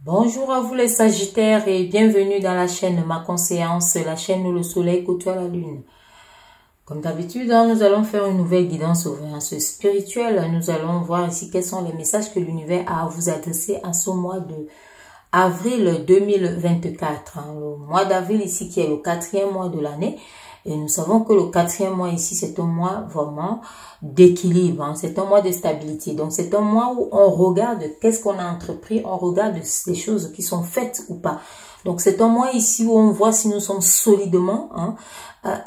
Bonjour à vous les Sagittaires et bienvenue dans la chaîne Ma Conseillance, la chaîne où le soleil côtoie la lune. Comme d'habitude, nous allons faire une nouvelle guidance au spirituel. Nous allons voir ici quels sont les messages que l'univers a à vous adresser en ce mois de avril 2024. Le mois d'avril ici qui est le 4e mois de l'année. Et nous savons que le 4e mois ici, c'est un mois vraiment d'équilibre, c'est un mois de stabilité. Donc, c'est un mois où on regarde qu'est-ce qu'on a entrepris, on regarde les choses qui sont faites ou pas. Donc, c'est un mois ici où on voit si nous sommes solidement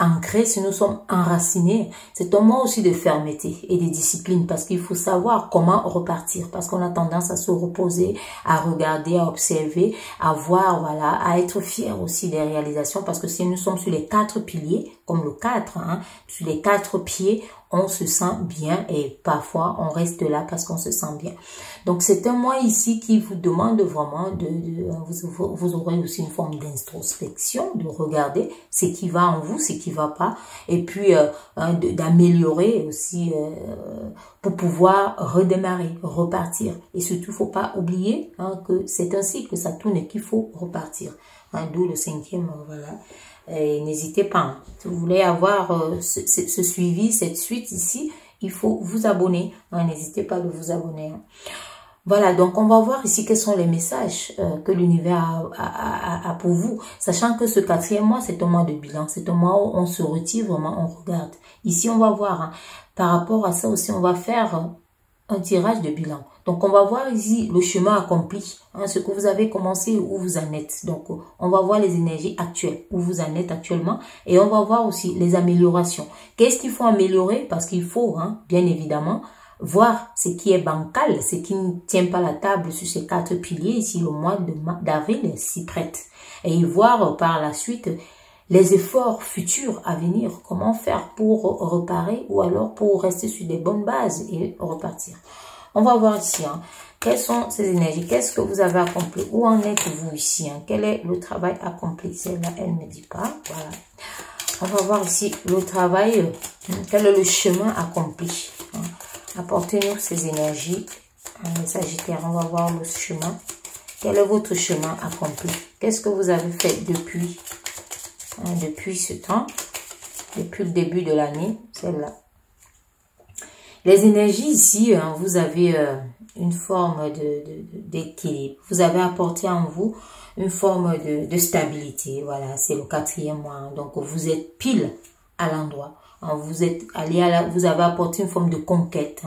ancrés, si nous sommes enracinés. C'est un mois aussi de fermeté et de discipline parce qu'il faut savoir comment repartir. Parce qu'on a tendance à se reposer, à regarder, à observer, à voir, voilà, à être fier aussi des réalisations. Parce que si nous sommes sur les 4 piliers, comme le 4, sur les 4 pieds, on se sent bien et parfois on reste là parce qu'on se sent bien. Donc c'est un mois ici qui vous demande vraiment vous aurez aussi une forme d'introspection, de regarder ce qui va en vous, ce qui ne va pas, et puis d'améliorer aussi pour pouvoir redémarrer, repartir. Et surtout, il ne faut pas oublier que c'est un cycle, ça tourne et qu'il faut repartir. D'où le 5e, voilà. Et n'hésitez pas, si vous voulez avoir ce suivi, cette suite ici, il faut vous abonner. N'hésitez pas de vous abonner. Voilà, donc on va voir ici quels sont les messages que l'univers a pour vous. Sachant que ce 4e mois, c'est un mois de bilan. C'est un mois où on se retire vraiment, on regarde. Ici, on va voir, par rapport à ça aussi, on va faire un tirage de bilan. Donc, on va voir ici le chemin accompli, ce que vous avez commencé, où vous en êtes. Donc, on va voir les énergies actuelles, où vous en êtes actuellement. Et on va voir aussi les améliorations. Qu'est-ce qu'il faut améliorer? Parce qu'il faut, bien évidemment, voir ce qui est bancal, ce qui ne tient pas la table sur ces 4 piliers. Ici, le mois d'avril s'y prête. Et voir par la suite les efforts futurs à venir. Comment faire pour reparer ou alors pour rester sur des bonnes bases et repartir. On va voir ici, quelles sont ces énergies, qu'est-ce que vous avez accompli, où en êtes-vous ici, quel est le travail accompli, celle-là, elle ne me dit pas, voilà. On va voir ici le travail, quel est le chemin accompli. Apportez-nous ces énergies, les Sagittaires, on va voir le chemin, quel est votre chemin accompli, qu'est-ce que vous avez fait depuis ce temps, depuis le début de l'année, celle-là. Les énergies ici, vous avez une forme d'équilibre. Vous avez apporté en vous une forme de stabilité. Voilà, c'est le 4e mois. Donc, vous êtes pile à l'endroit. Vous êtes allé vous avez apporté une forme de conquête.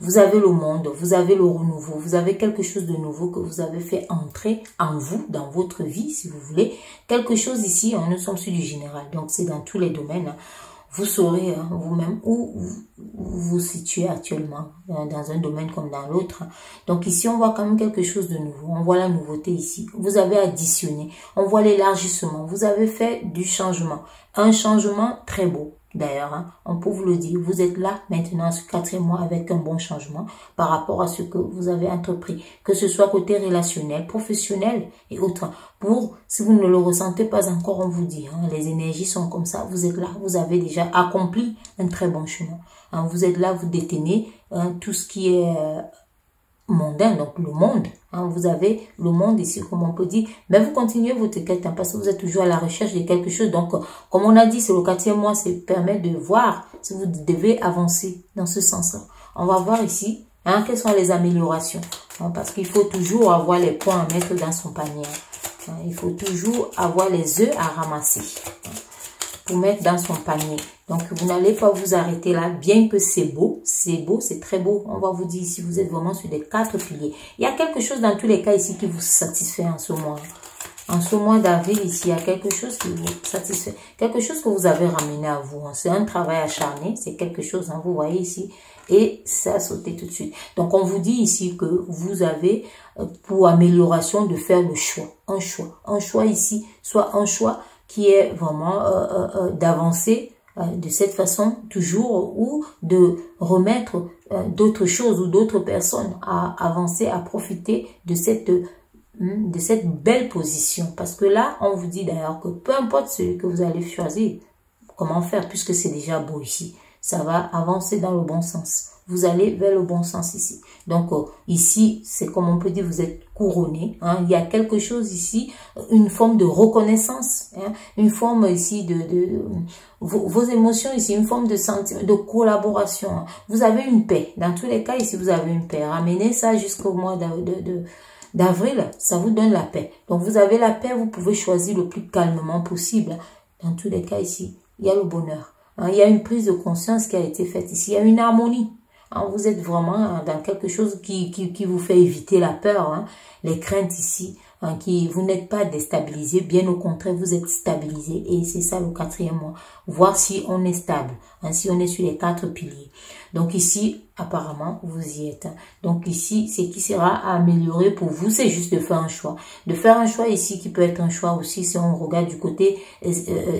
Vous avez le monde, vous avez le renouveau. Vous avez quelque chose de nouveau que vous avez fait entrer en vous, dans votre vie, si vous voulez. Quelque chose ici, nous sommes sur du général. Donc, c'est dans tous les domaines. Vous saurez vous-même où vous situez actuellement, dans un domaine comme dans l'autre. Donc ici, on voit quand même quelque chose de nouveau. On voit la nouveauté ici. Vous avez additionné. On voit l'élargissement. Vous avez fait du changement. Un changement très beau. D'ailleurs, on peut vous le dire, vous êtes là maintenant ce 4e mois avec un bon changement par rapport à ce que vous avez entrepris, que ce soit côté relationnel, professionnel et autres. Pour, si vous ne le ressentez pas encore, on vous dit, les énergies sont comme ça, vous êtes là, vous avez déjà accompli un très bon chemin. Vous êtes là, vous détenez tout ce qui est mondain, donc le monde. Vous avez le monde ici, comme on peut dire. Mais vous continuez votre quête parce que vous êtes toujours à la recherche de quelque chose. Donc, comme on a dit, c'est le 4e mois, ça permet de voir si vous devez avancer dans ce sens-là. On va voir ici quelles sont les améliorations. Parce qu'il faut toujours avoir les points à mettre dans son panier. Il faut toujours avoir les œufs à ramasser pour mettre dans son panier. Donc, vous n'allez pas vous arrêter là, bien que c'est beau, c'est très beau. On va vous dire ici, vous êtes vraiment sur les 4 piliers. Il y a quelque chose dans tous les cas ici qui vous satisfait en ce mois. En ce mois d'avril, ici, il y a quelque chose qui vous satisfait. Quelque chose que vous avez ramené à vous. C'est un travail acharné, c'est quelque chose, vous voyez ici. Et ça a sauté tout de suite. Donc, on vous dit ici que vous avez pour amélioration de faire le choix. Un choix ici, soit un choix qui est vraiment d'avancer de cette façon toujours ou de remettre d'autres choses ou d'autres personnes à avancer, à profiter de cette belle position. Parce que là, on vous dit d'ailleurs que peu importe celui que vous allez choisir, comment faire puisque c'est déjà beau ici. ça va avancer dans le bon sens. Vous allez vers le bon sens ici. Donc, ici, c'est comme on peut dire, vous êtes couronné. Hein. Il y a quelque chose ici, une forme de reconnaissance, hein, une forme ici vos émotions ici, une forme de sentiment, de collaboration. Hein. Vous avez une paix. Dans tous les cas, ici, vous avez une paix. Ramenez ça jusqu'au mois d'avril, ça vous donne la paix. Donc, vous avez la paix, vous pouvez choisir le plus calmement possible. Dans tous les cas, ici, il y a le bonheur. Hein. Il y a une prise de conscience qui a été faite ici. Il y a une harmonie. Vous êtes vraiment dans quelque chose qui vous fait éviter la peur, hein, les craintes ici, hein, vous n'êtes pas déstabilisé, bien au contraire, vous êtes stabilisé. Et c'est ça le 4e mois, voir si on est stable, hein, si on est sur les 4 piliers. Donc ici, apparemment, vous y êtes. Hein. Donc ici, ce qui sera à améliorer pour vous, c'est juste de faire un choix. De faire un choix ici qui peut être un choix aussi si on regarde du côté,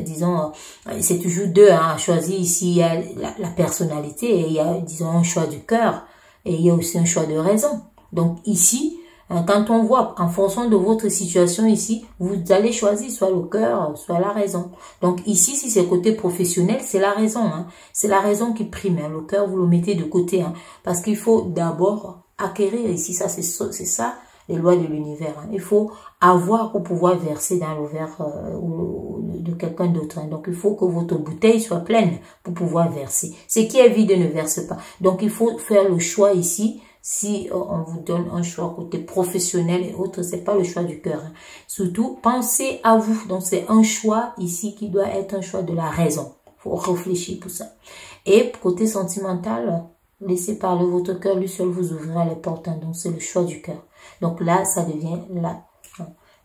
disons, c'est toujours deux hein, à choisir ici. Il y a la personnalité et il y a, disons, un choix du cœur et il y a aussi un choix de raison. Donc ici, quand on voit en fonction de votre situation ici, vous allez choisir soit le cœur, soit la raison. Donc ici, si c'est côté professionnel, c'est la raison. Hein. C'est la raison qui prime. Hein. Le cœur, vous le mettez de côté. Hein. Parce qu'il faut d'abord acquérir ici. Ça, c'est ça, les lois de l'univers. Hein. Il faut avoir pour pouvoir verser dans le verre de quelqu'un d'autre. Hein. Donc il faut que votre bouteille soit pleine pour pouvoir verser. Ce qui est vide ne verse pas. Donc il faut faire le choix ici. Si on vous donne un choix côté professionnel et autres, c'est pas le choix du cœur. Hein. Surtout, pensez à vous. Donc, c'est un choix ici qui doit être un choix de la raison. Faut réfléchir pour ça. Et côté sentimental, laissez parler votre cœur. Lui seul vous ouvrira les portes. Hein. Donc, c'est le choix du cœur. Donc là, ça devient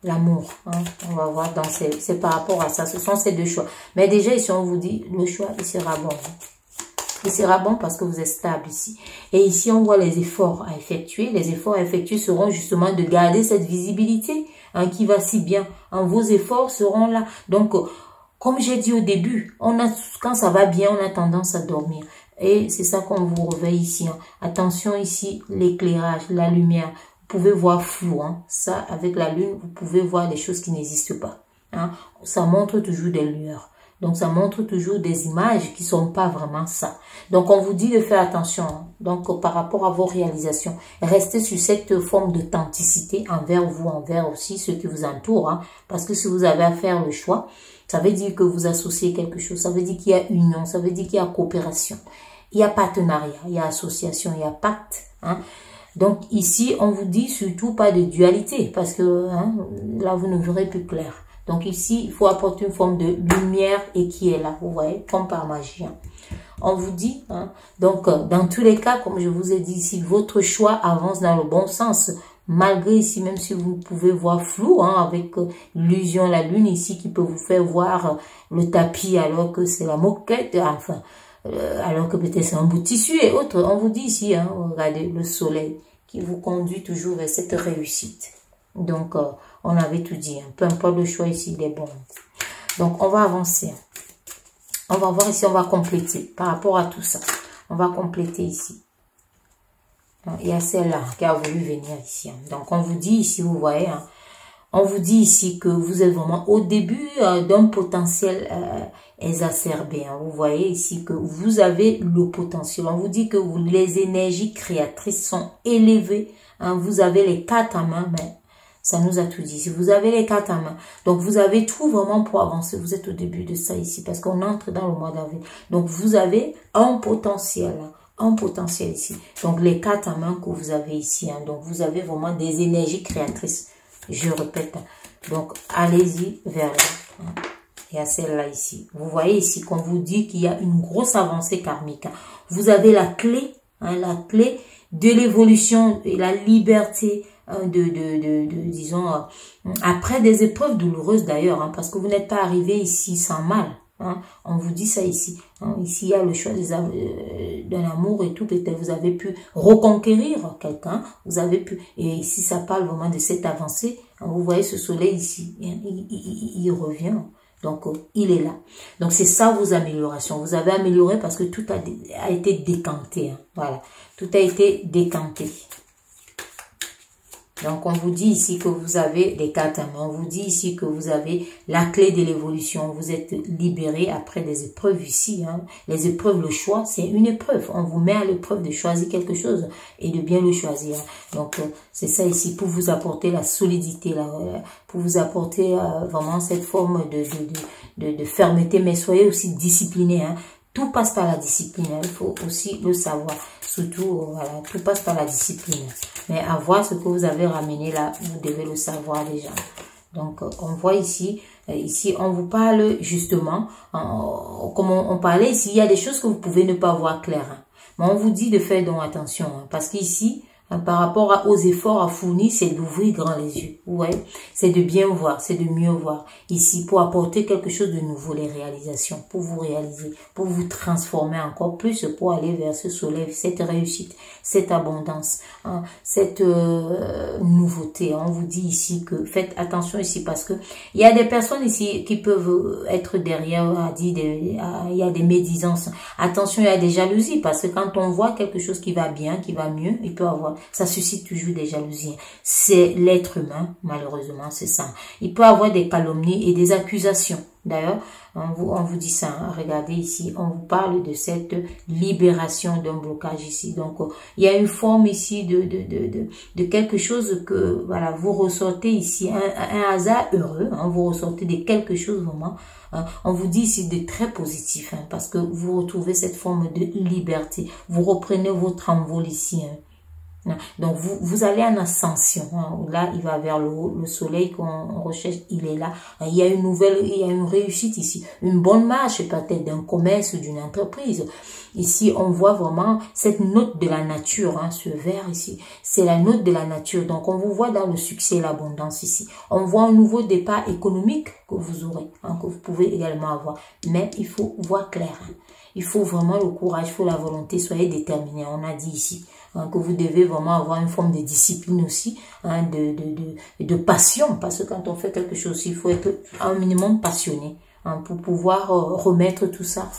l'amour. Hein. On va voir. C'est par rapport à ça. Ce sont ces deux choix. Mais déjà, ici, on vous dit, le choix, il sera bon. Hein. Il sera bon parce que vous êtes stable ici. Et ici, on voit les efforts à effectuer. Les efforts à effectuer seront justement de garder cette visibilité hein, qui va si bien. Hein, vos efforts seront là. Donc, comme j'ai dit au début, quand ça va bien, on a tendance à dormir. Et c'est ça qu'on vous réveille ici. Hein. Attention ici, l'éclairage, la lumière. Vous pouvez voir flou. Hein. Ça, avec la lune, vous pouvez voir des choses qui n'existent pas. Hein. Ça montre toujours des lueurs. Donc, ça montre toujours des images qui sont pas vraiment ça. Donc, on vous dit de faire attention. Hein. Donc, par rapport à vos réalisations, restez sur cette forme d'authenticité envers vous, envers aussi ceux qui vous entourent. Hein. Parce que si vous avez à faire le choix, ça veut dire que vous associez quelque chose. Ça veut dire qu'il y a union, ça veut dire qu'il y a coopération. Il y a partenariat, il y a association, il y a pacte. Hein. Donc, ici, on vous dit surtout pas de dualité. Parce que hein, là, vous ne verrez plus clair. Donc ici, il faut apporter une forme de lumière et qui est là, vous voyez, comme par magie. Hein. On vous dit, hein, donc dans tous les cas, comme je vous ai dit ici, votre choix avance dans le bon sens. Malgré ici, même si vous pouvez voir flou, hein, avec l'illusion, la lune ici qui peut vous faire voir le tapis alors que c'est la moquette, enfin, alors que peut-être c'est un bout de tissu et autres. On vous dit ici, hein, regardez le soleil qui vous conduit toujours vers cette réussite. Donc, on avait tout dit. Hein. Peu importe le choix ici, il est bon. Donc, on va avancer. On va voir ici, on va compléter par rapport à tout ça. On va compléter ici. Il y a celle-là qui a voulu venir ici. Hein. Donc, on vous dit ici, vous voyez, hein, on vous dit ici que vous êtes vraiment au début d'un potentiel exacerbé. Hein. Vous voyez ici que vous avez le potentiel. On vous dit que les énergies créatrices sont élevées. Hein. Vous avez les 4 en main, mais ça nous a tout dit. Si vous avez les 4 en main, donc vous avez tout vraiment pour avancer. Vous êtes au début de ça ici parce qu'on entre dans le mois d'avril. Donc vous avez un potentiel ici. Donc les 4 en main que vous avez ici. Hein. Donc vous avez vraiment des énergies créatrices. Je répète. Hein. Donc allez-y vers là. Hein. Il y a celle-là ici. Vous voyez ici qu'on vous dit qu'il y a une grosse avancée karmique. Hein. Vous avez la clé de l'évolution et la liberté. Disons, après des épreuves douloureuses d'ailleurs, hein, parce que vous n'êtes pas arrivé ici sans mal. Hein, on vous dit ça ici. Hein, ici, il y a le choix d'un amour et tout. Peut-être vous avez pu reconquérir quelqu'un. Vous avez pu. Et ici, ça parle vraiment de cette avancée. Hein, vous voyez ce soleil ici. Il revient. Donc, il est là. Donc, c'est ça vos améliorations. Vous avez amélioré parce que tout a été décanté. Hein, voilà. Tout a été décanté. Donc, on vous dit ici que vous avez des cartes à main. On vous dit ici que vous avez la clé de l'évolution. Vous êtes libéré après des épreuves ici. Hein. Les épreuves, le choix, c'est une épreuve. On vous met à l'épreuve de choisir quelque chose et de bien le choisir. Donc, c'est ça ici pour vous apporter la solidité, pour vous apporter vraiment cette forme de fermeté. Mais soyez aussi discipliné. Hein. Tout passe par la discipline. Hein. Il faut aussi le savoir. Surtout, voilà, tout passe par la discipline. Mais à voir ce que vous avez ramené là, vous devez le savoir déjà. Donc, on voit ici, on vous parle justement, comme on parlait ici, il y a des choses que vous pouvez ne pas voir clair. Hein. Mais on vous dit de faire donc attention, hein, parce qu'ici, par rapport aux efforts à fournir, c'est d'ouvrir grand les yeux. Ouais, c'est de bien voir, c'est de mieux voir. Ici, pour apporter quelque chose de nouveau, les réalisations, pour vous réaliser, pour vous transformer encore plus, pour aller vers ce soleil, cette réussite, cette abondance, hein, cette nouveauté. On vous dit ici que faites attention ici parce que il y a des personnes ici qui peuvent être derrière, il y a des médisances. Attention, il y a des jalousies parce que quand on voit quelque chose qui va bien, qui va mieux, il peut avoir ça suscite toujours des jalousies. C'est l'être humain, malheureusement, c'est ça. Il peut avoir des calomnies et des accusations. D'ailleurs, on vous dit ça. Hein. Regardez ici, on vous parle de cette libération d'un blocage ici. Donc, il y a une forme ici de quelque chose que, voilà, vous ressortez ici, un hasard heureux. Hein, vous ressortez de quelque chose vraiment. Hein, on vous dit ici de très positif, hein, parce que vous retrouvez cette forme de liberté. Vous reprenez votre envol ici, hein. Donc, vous allez en ascension. Hein. Là, il va vers le haut. Le soleil qu'on recherche, il est là. Il y a une nouvelle, il y a une réussite ici. Une bonne marche peut-être d'un commerce, d'une entreprise. Ici, on voit vraiment cette note de la nature. Hein, ce vert ici, c'est la note de la nature. Donc, on vous voit dans le succès et l'abondance ici. On voit un nouveau départ économique que vous aurez, hein, que vous pouvez également avoir. Mais il faut voir clair. Hein. Il faut vraiment le courage, il faut la volonté, soyez déterminés. On a dit ici hein, que vous devez vraiment avoir une forme de discipline aussi, hein, de passion. Parce que quand on fait quelque chose, il faut être un minimum passionné hein, pour pouvoir remettre tout ça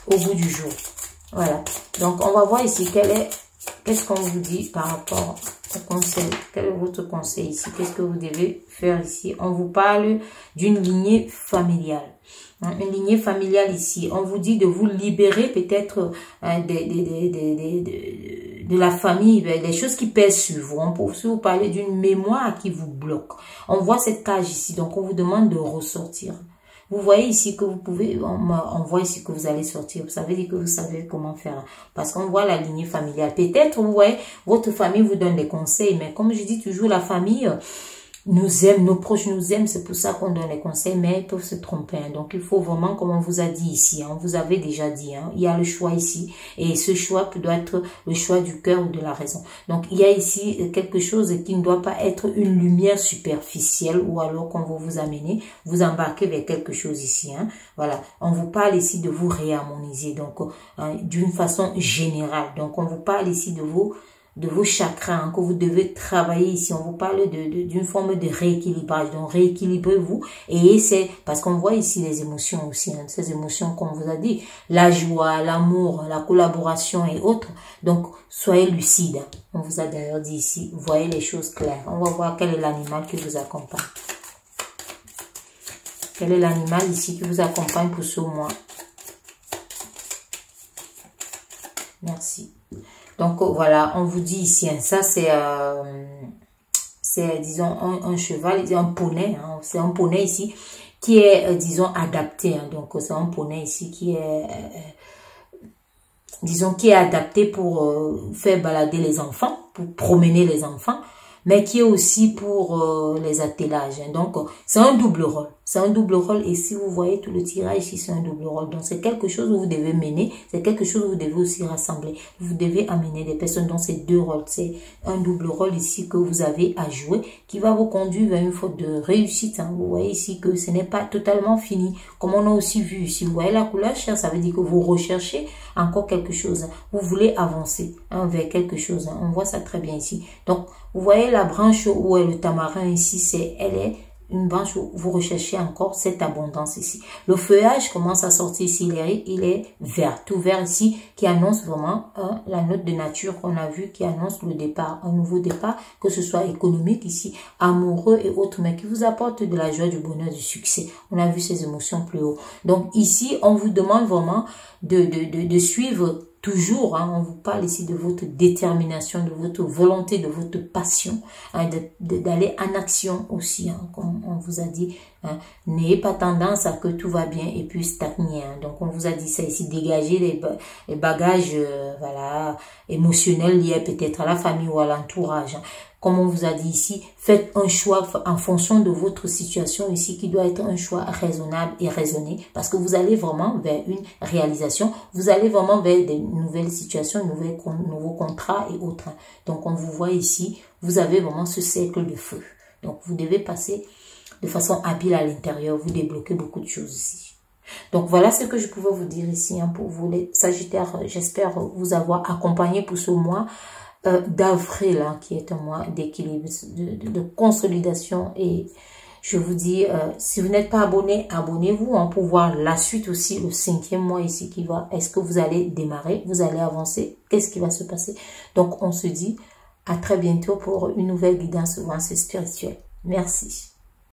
au bout du jour. Voilà. Donc, on va voir ici qu'est-ce qu'on vous dit par rapport au conseil. Quel est votre conseil ici? Qu'est-ce que vous devez faire ici? On vous parle d'une lignée familiale. Une lignée familiale ici. On vous dit de vous libérer peut-être de la famille, des choses qui pèsent sur vous. On peut aussi vous parler d'une mémoire qui vous bloque. On voit cette cage ici, donc on vous demande de ressortir. Vous voyez ici que vous pouvez, on voit ici que vous allez sortir. Ça veut dire que vous savez comment faire. Parce qu'on voit la lignée familiale. Peut-être, vous voyez, votre famille vous donne des conseils. Mais comme je dis toujours, la famille nous aime, nos proches nous aiment. C'est pour ça qu'on donne les conseils. Mais ils peuvent se tromper. Hein. Donc, il faut vraiment, comme on vous a dit ici, hein, on vous avait déjà dit, hein, il y a le choix ici. Et ce choix doit être le choix du cœur ou de la raison. Donc, il y a ici quelque chose qui ne doit pas être une lumière superficielle ou alors qu'on va vous amener, vous embarquer vers quelque chose ici. Hein. Voilà, on vous parle ici de vous réharmoniser, donc d'une façon générale. Donc, on vous parle ici de vos chakras hein, que vous devez travailler ici. On vous parle d'une forme de rééquilibrage. Donc, rééquilibrez-vous. Et c'est parce qu'on voit ici les émotions aussi. Hein, ces émotions, comme on vous a dit, la joie, l'amour, la collaboration et autres. Donc, soyez lucide. On vous a d'ailleurs dit ici, voyez les choses claires. On va voir quel est l'animal qui vous accompagne. Quel est l'animal ici qui vous accompagne pour ce mois? Merci. Donc, voilà, on vous dit ici, hein, ça c'est, disons, un cheval, un poney, hein, c'est un poney ici qui est, disons, adapté. Hein, donc, c'est un poney ici qui est, disons, qui est adapté pour faire balader les enfants, pour promener les enfants, mais qui est aussi pour les attelages. Hein. Donc, c'est un double rôle. C'est un double rôle et si vous voyez tout le tirage ici, c'est un double rôle. Donc, c'est quelque chose où vous devez mener, c'est quelque chose où vous devez aussi rassembler. Vous devez amener des personnes dans ces deux rôles. C'est un double rôle ici que vous avez à jouer qui va vous conduire vers une faute de réussite. Hein. Vous voyez ici que ce n'est pas totalement fini. Comme on a aussi vu ici, vous voyez la couleur chair, ça veut dire que vous recherchez encore quelque chose. Hein. Vous voulez avancer hein, vers quelque chose. Hein. On voit ça très bien ici. Donc, vous voyez la branche où est le tamarin ici, elle est une branche où vous recherchez encore cette abondance ici. Le feuillage commence à sortir ici, il est vert, tout vert ici, qui annonce vraiment la note de nature qu'on a vu, qui annonce le départ, un nouveau départ, que ce soit économique ici, amoureux et autres, mais qui vous apporte de la joie, du bonheur, du succès. On a vu ces émotions plus haut. Donc ici, on vous demande vraiment de suivre toujours, hein, on vous parle ici de votre détermination, de votre volonté, de votre passion, hein, d'aller en action aussi, hein, comme on vous a dit. Hein. N'ayez pas tendance à que tout va bien et puis stagner. Hein. Donc on vous a dit ça ici, dégager les bagages voilà, émotionnels liés peut-être à la famille ou à l'entourage. Hein. Comme on vous a dit ici, faites un choix en fonction de votre situation ici qui doit être un choix raisonnable et raisonné parce que vous allez vraiment vers une réalisation, vous allez vraiment vers des nouvelles situations, nouveaux contrats et autres. Donc on vous voit ici, vous avez vraiment ce cercle de feu. Donc vous devez passer de façon habile à l'intérieur, vous débloquez beaucoup de choses ici. Donc voilà ce que je pouvais vous dire ici hein, pour vous les Sagittaires. J'espère vous avoir accompagné pour ce mois d'avril, hein, qui est un mois d'équilibre, de consolidation. Et je vous dis, si vous n'êtes pas abonné, abonnez-vous hein, pour voir la suite aussi, le 5e mois ici qui va. Est-ce que vous allez démarrer, vous allez avancer, qu'est-ce qui va se passer? Donc on se dit à très bientôt pour une nouvelle guidance spirituelle. Merci.